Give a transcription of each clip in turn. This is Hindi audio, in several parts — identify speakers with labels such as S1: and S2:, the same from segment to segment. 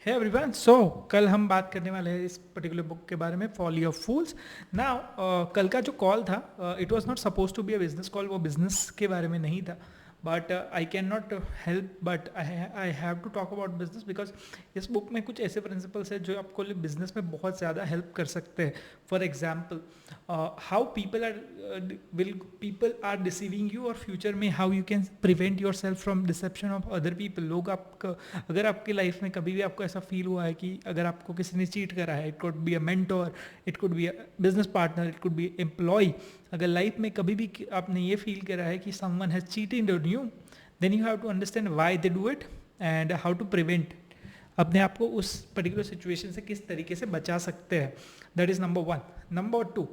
S1: हे एवरीवन, सो कल हम बात करने वाले हैं इस पर्टिकुलर बुक के बारे में, फॉली ऑफ फूल्स। नाउ कल का जो कॉल था, it was not suppose to be a business call, वो बिजनेस के बारे में नहीं था। But I can not help but I have to talk about business because इस बुक में कुछ ऐसे प्रिंसिपल्स हैं जो आपको बिजनेस में बहुत ज़्यादा हेल्प कर सकते हैं। For example, how people are deceiving you, और फ्यूचर में how you can prevent yourself from deception of other people. लोग आपका, अगर आपकी लाइफ में कभी भी आपको ऐसा फील हुआ है कि अगर आपको किसी ने चीट करा है, it could be a mentor, it could be a business partner, it could be employ. अगर लाइफ में कभी भी आपने ये फील करा है कि someone has cheated on you, then you have to understand why they do it and how to prevent. अपने आप को उस पर्टिकुलर सिचुएशन से किस तरीके से बचा सकते हैं, that is number one. Number two,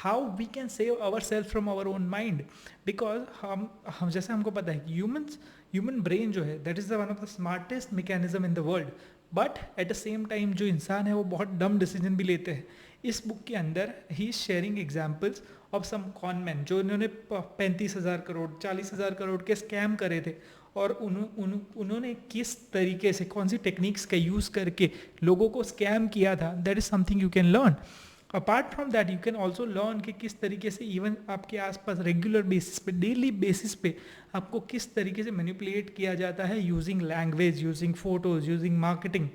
S1: how we can save ourself from our own mind, because हम जैसे हमको पता है कि ह्यूमन ब्रेन जो है that is the one of the smartest mechanism in the world, but at the same time जो इंसान है वो बहुत डम डिसीजन भी लेते हैं। इस बुक के अंदर ही is sharing examples of some conman जो इन्होंने 35,000 करोड़ 40,000 करोड़ के स्कैम करे थे, और उन्होंने किस तरीके से, कौन सी टेक्निक्स का यूज़ करके लोगों को स्कैम किया था। That is something you can learn. Apart from that you can also learn कि किस तरीके से इवन आपके आसपास रेगुलर बेसिस पे, डेली बेसिस पे आपको किस तरीके से मैनिपुलेट किया जाता है, using language, using photos, using marketing,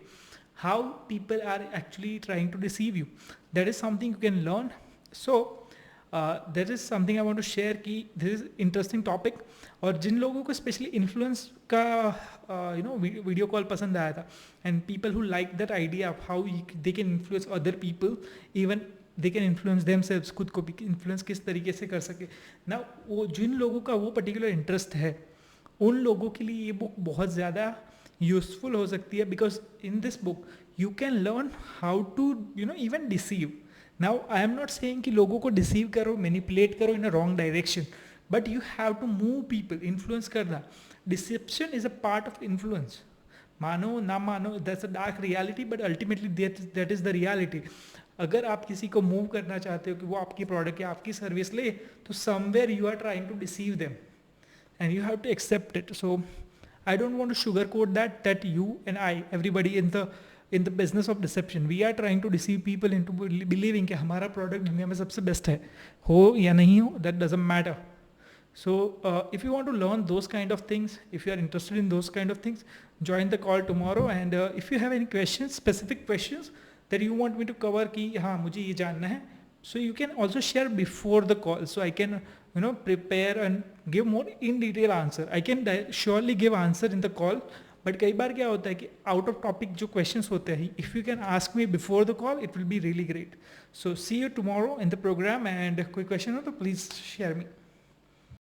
S1: how people are actually trying to deceive you. That is something you can learn. So that is something I want to share कि दिस इज इंटरेस्टिंग टॉपिक। और जिन लोगों को स्पेशली इन्फ्लुएंस का वीडियो कॉल पसंद आया था, and people who like that idea of how they can influence other people, even they can influence themselves, खुद को भी इन्फ्लुएंस किस तरीके से कर सके ना, वो जिन लोगों का वो पर्टिकुलर इंटरेस्ट है उन लोगों के लिए ये बुक बहुत ज़्यादा यूजफुल हो सकती है। Because in this book you can learn how to even deceive. Now I am not saying कि लोगों को डिसीव करो, मैनिपुलेट करो in a wrong direction, but you have to move people, influence करना। Deception is a part of influence. मानो ना मानो, that's a dark reality, but ultimately that is the reality. अगर आप किसी को मूव करना चाहते हो कि वो आपकी प्रोडक्ट या आपकी सर्विस ले, तो somewhere you are trying to deceive them and you have to accept it. So I don't want to sugarcoat that you and I, everybody in the business of deception, we are trying to deceive people into believing कि हमारा प्रोडक्ट दुनिया में सबसे बेस्ट है, हो या नहीं हो, that doesn't matter. So if you want to learn those kind of things, if you are interested in those kind of things, join the call tomorrow. And if you have any questions, specific questions that you want me to cover कि हाँ मुझे ये जानना है, so you can also share before the call, so I can prepare and give more in detail answer. I can surely give answer in the call, but कई बार क्या होता है कि out of topic जो questions होते हैं, if you can ask me before the call, it will be really great. So see you tomorrow in the program, and कोई question हो तो please share me.